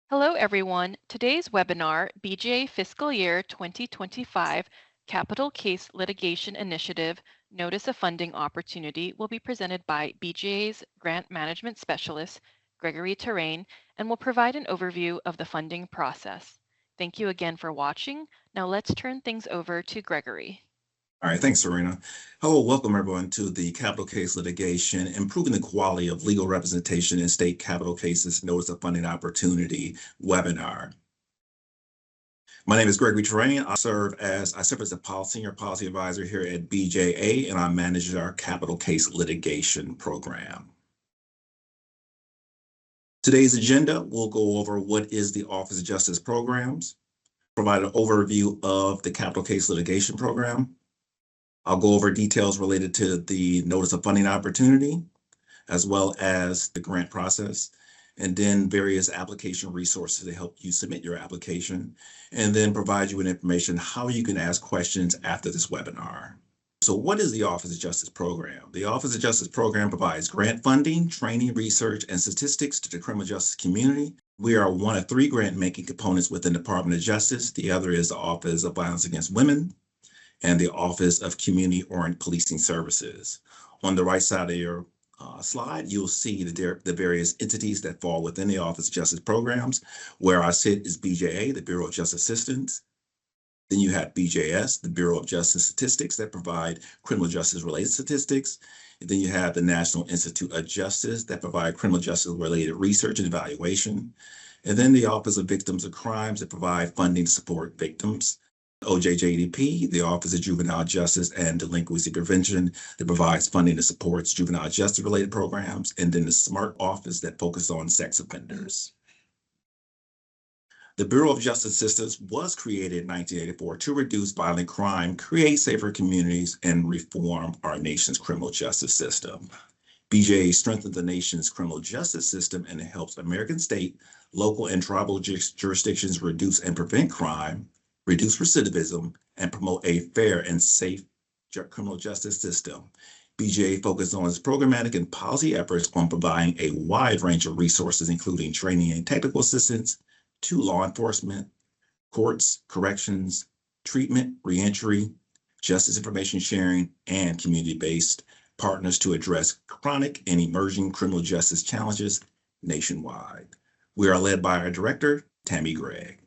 Hello, everyone. Today's webinar, BJA Fiscal Year 2025 Capital Case Litigation Initiative Notice of Funding Opportunity, will be presented by BJA's Grant Management Specialist, Gregory Terrain, and will provide an overview of the funding process. Thank you again for watching. Now let's turn things over to Gregory. All right, thanks, Serena. Hello, welcome everyone to the Capital Case Litigation, Improving the Quality of Legal Representation in State Capital Cases Notice of Funding Opportunity webinar. My name is Gregory Terrain. I serve as a senior policy advisor here at BJA, and I manage our capital case litigation program. Today's agenda, we'll go over what is the Office of Justice Programs, provide an overview of the capital case litigation program. I'll go over details related to the Notice of Funding Opportunity, as well as the grant process, and then various application resources to help you submit your application, and then provide you with information how you can ask questions after this webinar. So what is the Office of Justice Program? The Office of Justice Program provides grant funding, training, research, and statistics to the criminal justice community. We are one of three grant-making components within the Department of Justice. The other is the Office of Violence Against Women and the Office of Community-Oriented Policing Services. On the right side of your slide, you'll see the various entities that fall within the Office of Justice Programs. Where I sit is BJA, the Bureau of Justice Assistance. Then you have BJS, the Bureau of Justice Statistics, that provide criminal justice-related statistics. And then you have the National Institute of Justice that provide criminal justice-related research and evaluation. And then the Office of Victims of Crimes that provide funding to support victims. OJJDP, the Office of Juvenile Justice and Delinquency Prevention, that provides funding that supports juvenile justice-related programs, and then the SMART Office that focuses on sex offenders. The Bureau of Justice Assistance was created in 1984 to reduce violent crime, create safer communities, and reform our nation's criminal justice system. BJA strengthens the nation's criminal justice system and it helps American state, local, and tribal jurisdictions reduce and prevent crime, reduce recidivism, and promote a fair and safe criminal justice system. BJA focuses on its programmatic and policy efforts on providing a wide range of resources, including training and technical assistance to law enforcement, courts, corrections, treatment, reentry, justice information sharing, and community-based partners to address chronic and emerging criminal justice challenges nationwide. We are led by our director, Tammy Gregg.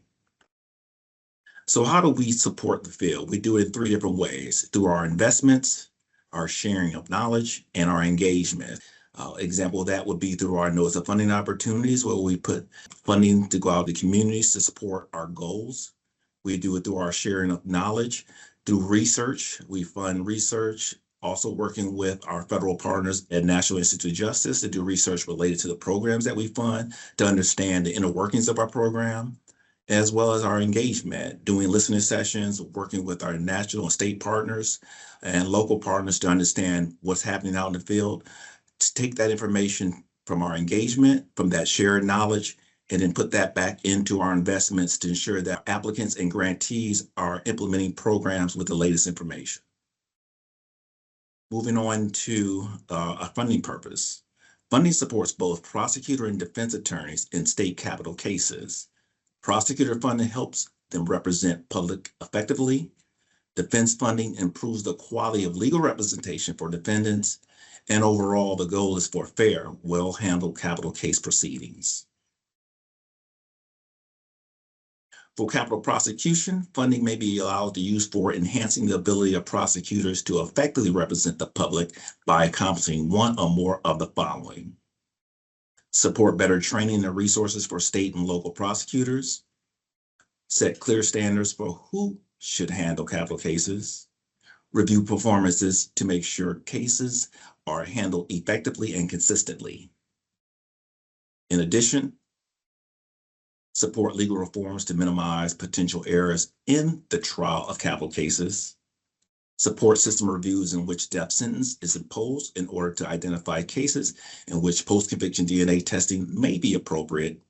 So how do we support the field? We do it in three different ways: through our investments, our sharing of knowledge, and our engagement. Example of that would be through our Notice of Funding Opportunities, where we put funding to go out to communities to support our goals. We do it through our sharing of knowledge. Through research, we fund research, also working with our federal partners at National Institute of Justice to do research related to the programs that we fund, to understand the inner workings of our program, as well as our engagement, doing listening sessions, working with our national and state partners and local partners to understand what's happening out in the field, to take that information from our engagement, from that shared knowledge, and then put that back into our investments to ensure that applicants and grantees are implementing programs with the latest information. Moving on to a funding purpose. Funding supports both prosecutor and defense attorneys in state capital cases. Prosecutor funding helps them represent public effectively. Defense funding improves the quality of legal representation for defendants. And overall, the goal is for fair, well-handled capital case proceedings. For capital prosecution, funding may be allowed to use for enhancing the ability of prosecutors to effectively represent the public by accomplishing one or more of the following: support better training and resources for state and local prosecutors, set clear standards for who should handle capital cases, review performances to make sure cases are handled effectively and consistently. In addition, support legal reforms to minimize potential errors in the trial of capital cases, support system reviews in which death sentence is imposed in order to identify cases in which post-conviction DNA testing may be appropriate,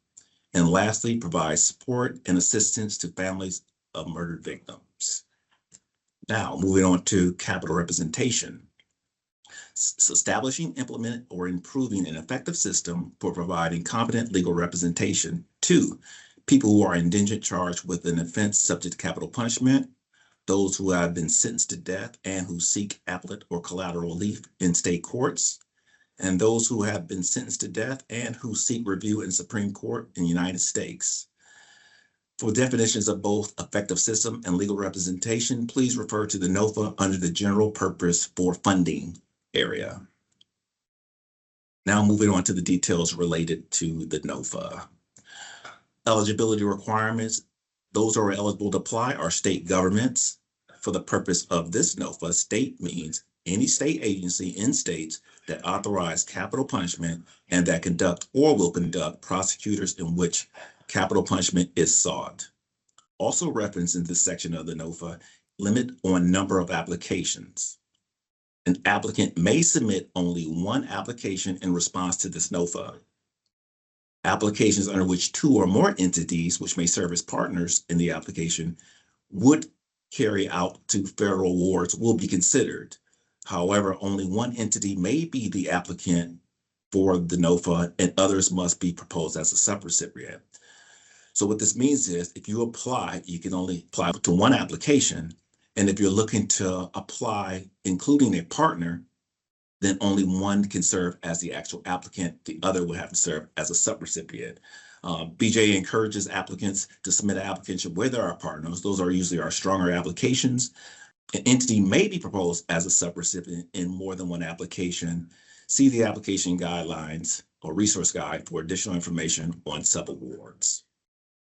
and lastly, provide support and assistance to families of murdered victims. Now, moving on to capital representation. establishing, implement, or improving an effective system for providing competent legal representation. 2, people who are indigent charged with an offense subject to capital punishment, those who have been sentenced to death and who seek appellate or collateral relief in state courts, and those who have been sentenced to death and who seek review in Supreme Court in the United States. For definitions of both effective system and legal representation, please refer to the NOFA under the general purpose for funding area. Now moving on to the details related to the NOFA. Eligibility requirements. Those who are eligible to apply are state governments. For the purpose of this NOFA, state means any state agency in states that authorize capital punishment and that conduct or will conduct prosecutors in which capital punishment is sought. Also referenced in this section of the NOFA, limit on number of applications. An applicant may submit only one application in response to this NOFA. Applications under which 2 or more entities, which may serve as partners in the application, would carry out to federal awards will be considered. However, only one entity may be the applicant for the NOFA and others must be proposed as a subrecipient. So what this means is if you apply, you can only apply to one application. And if you're looking to apply, including a partner, then only one can serve as the actual applicant. The other would have to serve as a subrecipient. BJA encourages applicants to submit an application where there are partners. Those are usually our stronger applications. An entity may be proposed as a subrecipient in more than one application. See the application guidelines or resource guide for additional information on subawards.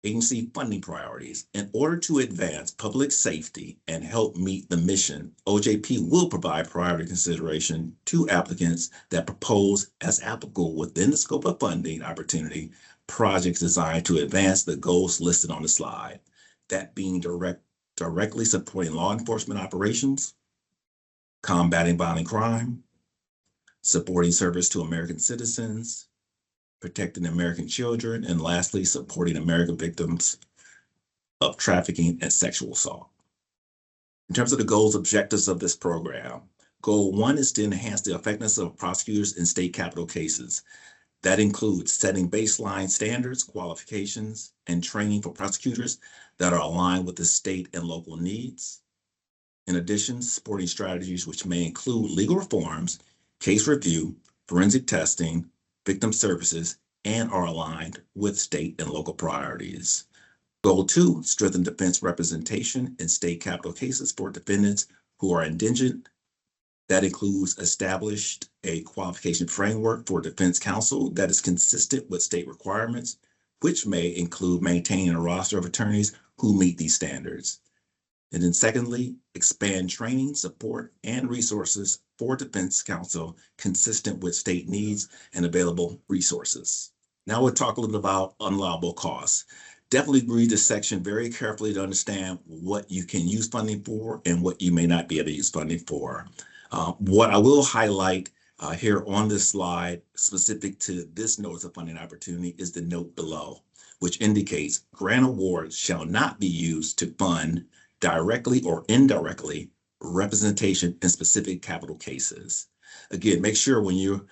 Agency funding priorities. In order to advance public safety and help meet the mission, OJP will provide priority consideration to applicants that propose as applicable within the scope of funding opportunity projects designed to advance the goals listed on the slide. That being directly supporting law enforcement operations, combating violent crime, supporting service to American citizens, protecting American children, and lastly, supporting American victims of trafficking and sexual assault. In terms of the goals, objectives of this program, goal 1 is to enhance the effectiveness of prosecutors in state capital cases. That includes setting baseline standards, qualifications, and training for prosecutors that are aligned with the state and local needs. In addition, supporting strategies which may include legal reforms, case review, forensic testing, victim services, and are aligned with state and local priorities. Goal 2, strengthen defense representation in state capital cases for defendants who are indigent. That includes established a qualification framework for defense counsel that is consistent with state requirements, which may include maintaining a roster of attorneys who meet these standards. And then secondly, expand training, support, and resources for defense counsel consistent with state needs and available resources. Now we'll talk a little bit about unallowable costs. Definitely read this section very carefully to understand what you can use funding for and what you may not be able to use funding for. What I will highlight here on this slide, specific to this notice of funding opportunity, is the note below, which indicates grant awards shall not be used to fund directly or indirectly representation in specific capital cases. Again, make sure when you're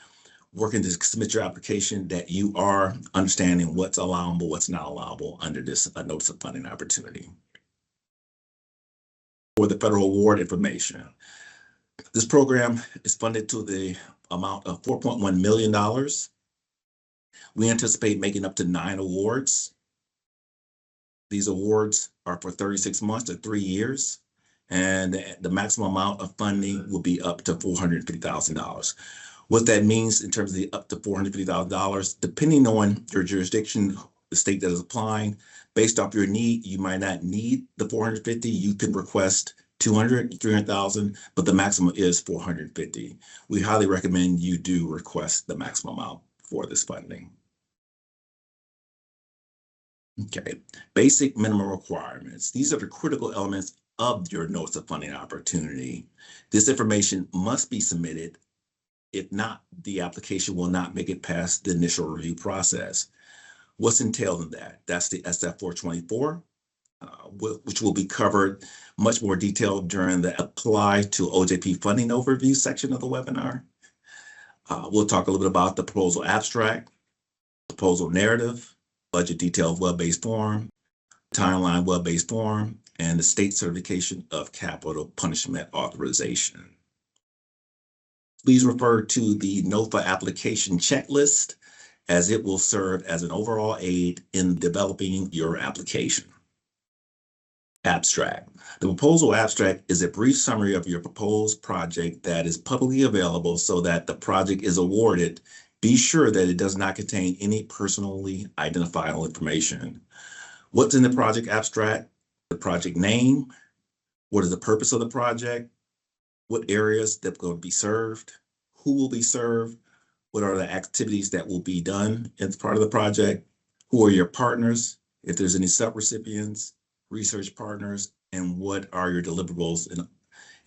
working to submit your application that you are understanding what's allowable, what's not allowable under this notice of funding opportunity. For the federal award information, this program is funded to the amount of $4.1 million. We anticipate making up to 9 awards. These awards are for 36 months to 3 years, and the maximum amount of funding will be up to $450,000. What that means in terms of the up to $450,000, depending on your jurisdiction, the state that is applying, based off your need, you might not need the 450. You can request 200, 300,000, but the maximum is 450. We highly recommend you do request the maximum amount for this funding. Okay, basic minimum requirements. These are the critical elements of your notice of funding opportunity. This information must be submitted. If not, the application will not make it past the initial review process. What's entailed in that? That's the SF-424, which will be covered much more detailed during the Apply to OJP Funding Overview section of the webinar. We'll talk a little bit about the proposal abstract, proposal narrative, budget detailed web-based form, timeline web-based form, and the state certification of capital punishment authorization. Please refer to the NOFA application checklist as it will serve as an overall aid in developing your application. Abstract. The proposal abstract is a brief summary of your proposed project that is publicly available so that the project is awarded. Be sure that it does not contain any personally identifiable information. What's in the project abstract? The project name. What is the purpose of the project? What areas that will be served? Who will be served? What are the activities that will be done as part of the project? Who are your partners? If there's any sub-recipients, research partners, and what are your deliverables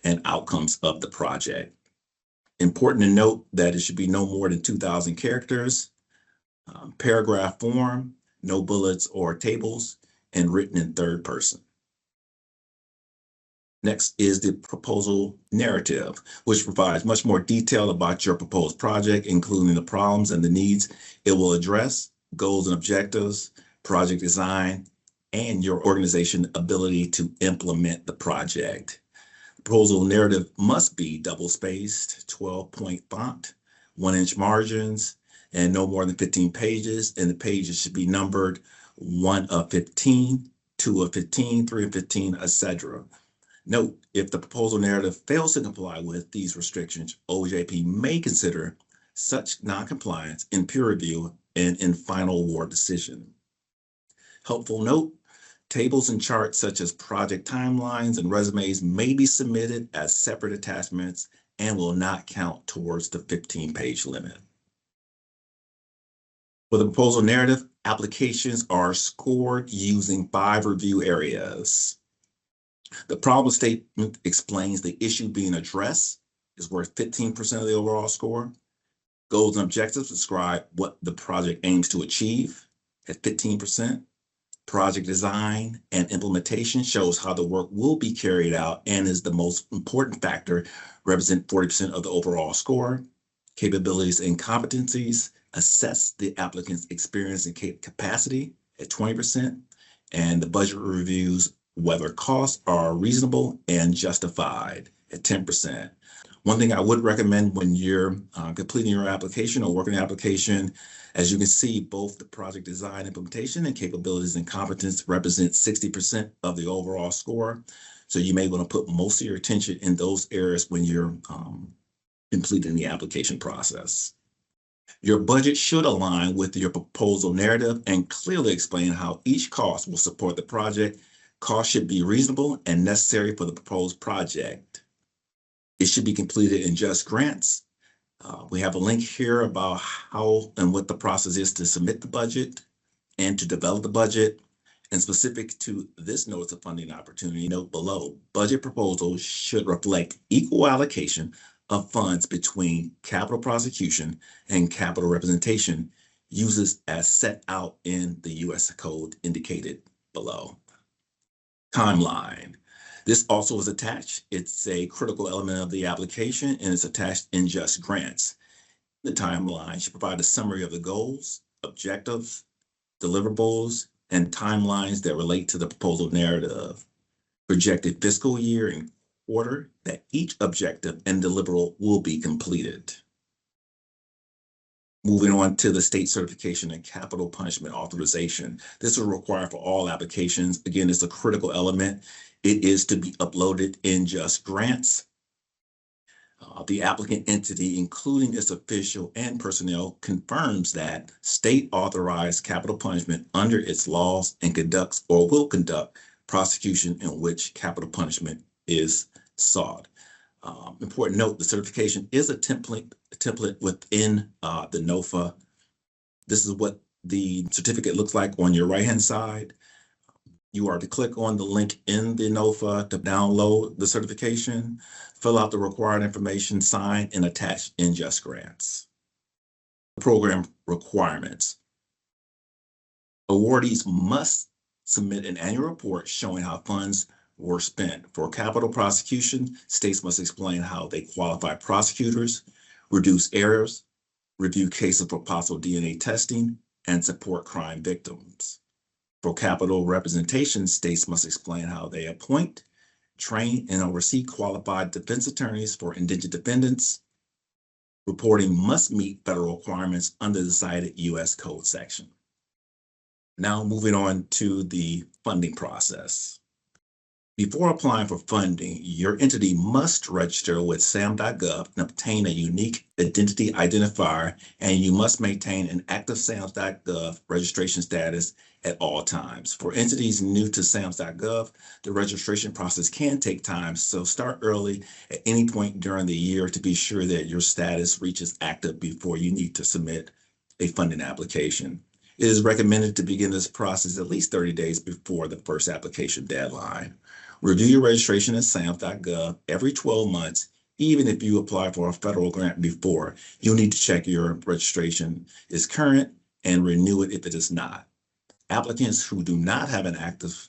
and outcomes of the project? Important to note that it should be no more than 2,000 characters, paragraph form, no bullets or tables, and written in third person. Next is the proposal narrative, which provides much more detail about your proposed project, including the problems and the needs it will address, goals and objectives, project design, and your organization's ability to implement the project. The proposal narrative must be double-spaced, 12-point font, 1-inch margins, and no more than 15 pages, and the pages should be numbered 1 of 15, 2 of 15, 3 of 15, etc. Note, if the proposal narrative fails to comply with these restrictions, OJP may consider such noncompliance in peer review and in final award decision. Helpful note, tables and charts such as project timelines and resumes may be submitted as separate attachments and will not count towards the 15-page limit. For the proposal narrative, applications are scored using 5 review areas. The problem statement explains the issue being addressed is worth 15% of the overall score. Goals and objectives describe what the project aims to achieve at 15%. Project design and implementation shows how the work will be carried out and is the most important factor, represent 40% of the overall score. Capabilities and competencies assess the applicant's experience and capacity at 20%, and the budget reviews whether costs are reasonable and justified at 10%. One thing I would recommend when you're completing your application or working the application, as you can see, both the project design, implementation, and capabilities and competence represent 60% of the overall score. So you may want to put most of your attention in those areas when you're completing the application process. Your budget should align with your proposal narrative and clearly explain how each cost will support the project. Costs should be reasonable and necessary for the proposed project. It should be completed in just grants. We have a link here about how and what the process is to submit the budget and to develop the budget. And specific to this notice of funding opportunity, note below, budget proposals should reflect equal allocation of funds between capital prosecution and capital representation uses as set out in the U.S. Code indicated below. Timeline. This also is attached. It's a critical element of the application and it's attached in just grants. The timeline should provide a summary of the goals, objectives, deliverables, and timelines that relate to the proposal narrative. Projected fiscal year and quarter that each objective and deliverable will be completed. Moving on to the state certification and capital punishment authorization. This is required for all applications. Again, it's a critical element. It is to be uploaded in just grants. The applicant entity, including its official and personnel, confirms that state authorized capital punishment under its laws and conducts or will conduct prosecution in which capital punishment is sought. Important note, the certification is a template within the NOFA. This is what the certificate looks like on your right-hand side. You are to click on the link in the NOFA to download the certification, fill out the required information, sign, and attach in just grants. Program requirements. Awardees must submit an annual report showing how funds were spent. For capital prosecution, states must explain how they qualify prosecutors, reduce errors, review cases for possible DNA testing, and support crime victims. For capital representation, states must explain how they appoint, train, and oversee qualified defense attorneys for indigent defendants. Reporting must meet federal requirements under the cited U.S. Code section. Now moving on to the funding process. Before applying for funding, your entity must register with SAM.gov and obtain a unique identity identifier, and you must maintain an active SAM.gov registration status at all times. For entities new to SAM.gov, the registration process can take time, so start early at any point during the year to be sure that your status reaches active before you need to submit a funding application. It is recommended to begin this process at least 30 days before the first application deadline. Review your registration at SAM.gov every 12 months. Even if you apply for a federal grant before, you'll need to check your registration is current and renew it if it is not. Applicants who do not have an active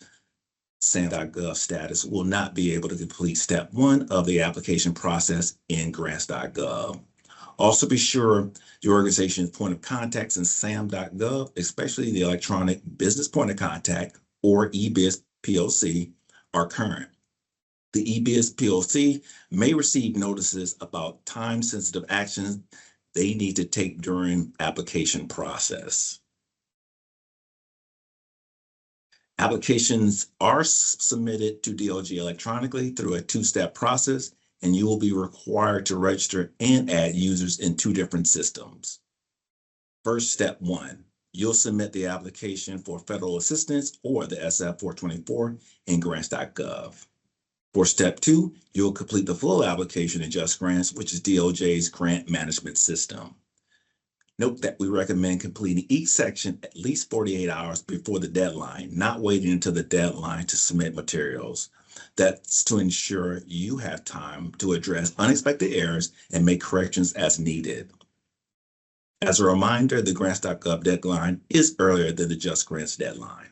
SAM.gov status will not be able to complete step 1 of the application process in grants.gov. Also be sure your organization's point of contacts in SAM.gov, especially the electronic business point of contact or eBiz POC, are current. The eBiz POC may receive notices about time-sensitive actions they need to take during application process. Applications are submitted to DOJ electronically through a 2-step process, and you will be required to register and add users in 2 different systems. First, step 1. You'll submit the application for federal assistance or the SF-424 in grants.gov. For step 2, you'll complete the full application in Just Grants, which is DOJ's grant management system. Note that we recommend completing each section at least 48 hours before the deadline, not waiting until the deadline to submit materials. That's to ensure you have time to address unexpected errors and make corrections as needed. As a reminder, the grants.gov deadline is earlier than the Just Grants deadline.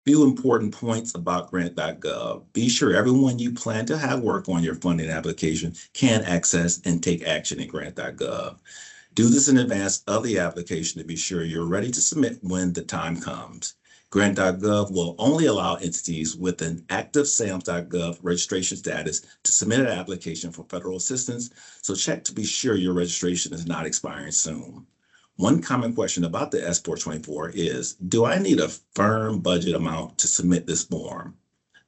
Few important points about grant.gov. Be sure everyone you plan to have work on your funding application can access and take action in grant.gov. Do this in advance of the application to be sure you're ready to submit when the time comes. Grant.gov will only allow entities with an active SAM.gov registration status to submit an application for federal assistance, so check to be sure your registration is not expiring soon. One common question about the S-424 is, do I need a firm budget amount to submit this form?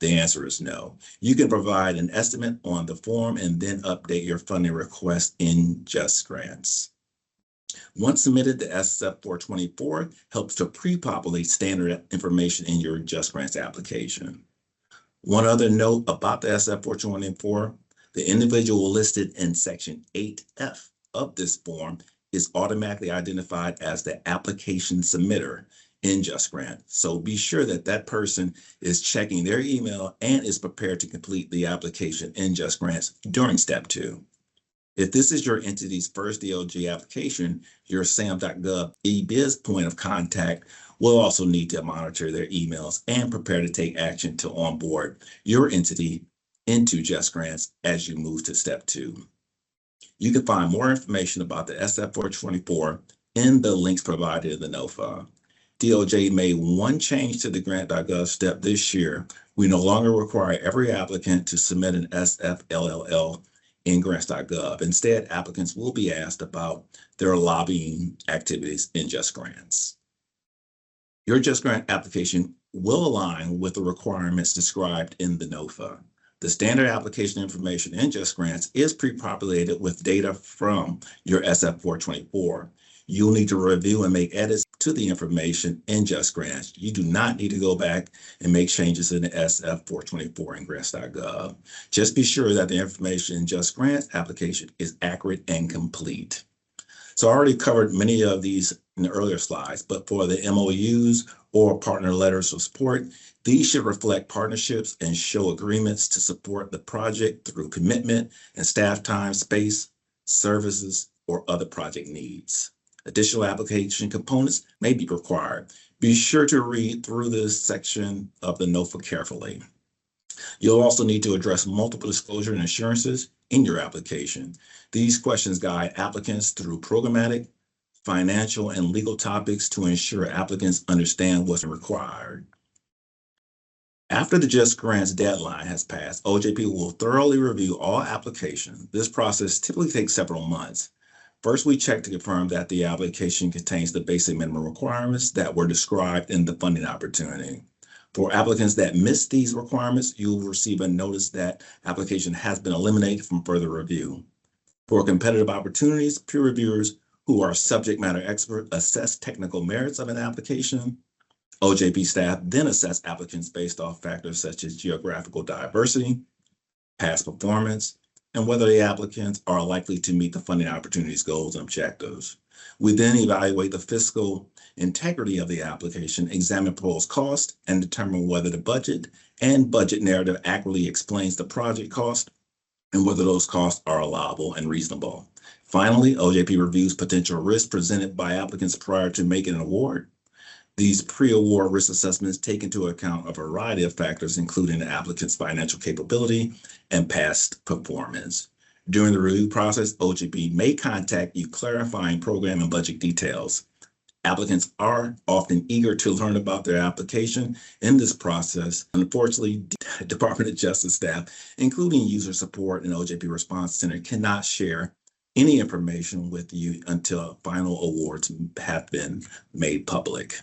The answer is no. You can provide an estimate on the form and then update your funding request in Just Grants. Once submitted, the SF-424 helps to pre-populate standard information in your Just Grants application. One other note about the SF-424, the individual listed in Section 8F of this form is automatically identified as the application submitter in Just Grant. So be sure that that person is checking their email and is prepared to complete the application in Just Grants during step 2. If this is your entity's first DOJ application, your SAM.gov eBiz point of contact will also need to monitor their emails and prepare to take action to onboard your entity into Just Grants as you move to step 2. You can find more information about the SF-424 in the links provided in the NOFA. DOJ made one change to the grant.gov step this year. We no longer require every applicant to submit an SFLLL in grants.gov. Instead, applicants will be asked about their lobbying activities in Just Grants. Your Just Grant application will align with the requirements described in the NOFA. The standard application information in Just Grants is pre-populated with data from your SF-424. You'll need to review and make edits to the information in Just Grants. You do not need to go back and make changes in the SF-424 in grants.gov. Just be sure that the information in Just Grants application is accurate and complete. So I already covered many of these in the earlier slides, but for the MOUs or partner letters of support, these should reflect partnerships and show agreements to support the project through commitment and staff time, space, services, or other project needs. Additional application components may be required. Be sure to read through this section of the NOFA carefully. You'll also need to address multiple disclosure and assurances. in your application. These questions guide applicants through programmatic, financial, and legal topics to ensure applicants understand what's required. After the Just Grants deadline has passed, OJP will thoroughly review all applications. This process typically takes several months. First, we check to confirm that the application contains the basic minimum requirements that were described in the funding opportunity. For applicants that miss these requirements, you will receive a notice that application has been eliminated from further review. For competitive opportunities, peer reviewers who are subject matter experts assess technical merits of an application. OJP staff then assess applicants based off factors such as geographical diversity, past performance, and whether the applicants are likely to meet the funding opportunities goals and objectives. We then evaluate the fiscal integrity of the application, examine proposed cost, and determine whether the budget and budget narrative accurately explains the project cost and whether those costs are allowable and reasonable. Finally, OJP reviews potential risks presented by applicants prior to making an award. These pre-award risk assessments take into account a variety of factors, including the applicant's financial capability and past performance. During the review process, OJP may contact you clarifying program and budget details. Applicants are often eager to learn about their application in this process. Unfortunately, Department of Justice staff, including user support and OJP Response Center, cannot share any information with you until final awards have been made public.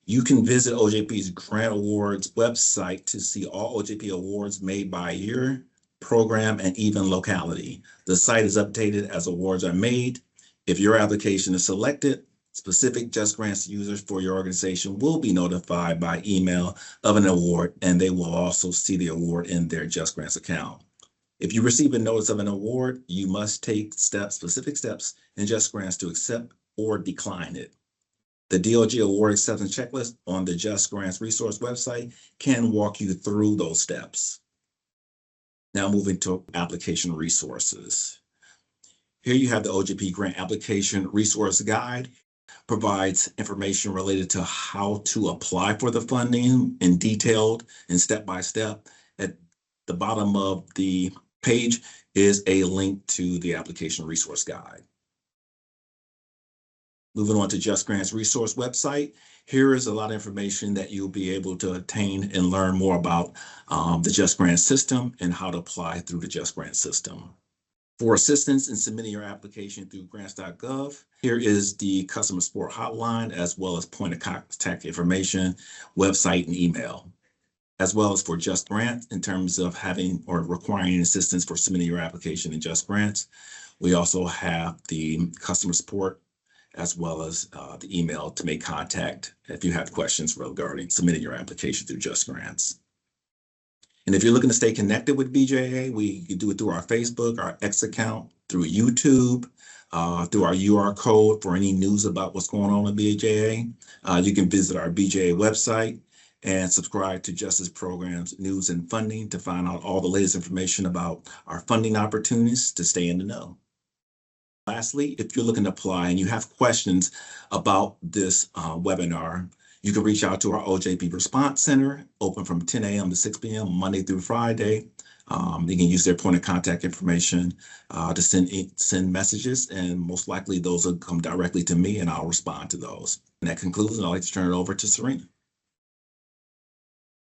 You can visit OJP's Grant Awards website to see all OJP awards made by year, program, and even locality. The site is updated as awards are made. If your application is selected, specific Just Grants users for your organization will be notified by email of an award, and they will also see the award in their Just Grants account. If you receive a notice of an award, you must take specific steps in Just Grants to accept or decline it. The DOJ Award Acceptance Checklist on the Just Grants Resource website can walk you through those steps. Now moving to application resources. Here you have the OJP Grant Application Resource Guide. Provides information related to how to apply for the funding in detailed and step-by-step. At the bottom of the page is a link to the application resource guide. Moving on to Just Grants Resource website, here is a lot of information that you'll be able to obtain and learn more about the Just Grants system and how to apply through the Just Grants system. For assistance in submitting your application through grants.gov, here is the customer support hotline, as well as point of contact information, website, and email, as well as for Just Grants in terms of having or requiring assistance for submitting your application in Just Grants. We also have the customer support as well as the email to make contact if you have questions regarding submitting your application through Just Grants. And if you're looking to stay connected with BJA, we can do it through our Facebook, our X account, through YouTube, through our UR code for any news about what's going on with BJA. You can visit our BJA website and subscribe to Justice Programs News and Funding to find out all the latest information about our funding opportunities to stay in the know. Lastly, if you're looking to apply and you have questions about this webinar, you can reach out to our OJP Response Center, open from 10 a.m. to 6 p.m. Monday through Friday. You can use their point of contact information to send messages, and most likely those will come directly to me and I'll respond to those. And that concludes, and I'd like to turn it over to Serena.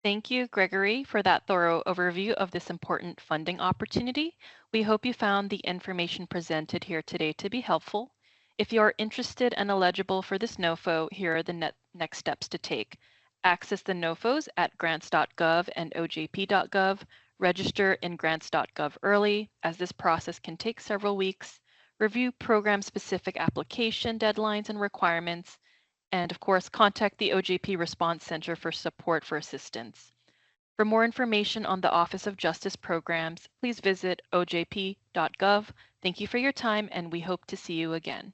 Thank you, Gregory, for that thorough overview of this important funding opportunity. We hope you found the information presented here today to be helpful. If you are interested and eligible for this NOFO, here are the next steps to take. Access the NOFOs at grants.gov and ojp.gov. Register in grants.gov early, as this process can take several weeks. Review program-specific application deadlines and requirements. And of course, contact the OJP Response Center for support for assistance. For more information on the Office of Justice Programs, please visit ojp.gov. Thank you for your time, and we hope to see you again.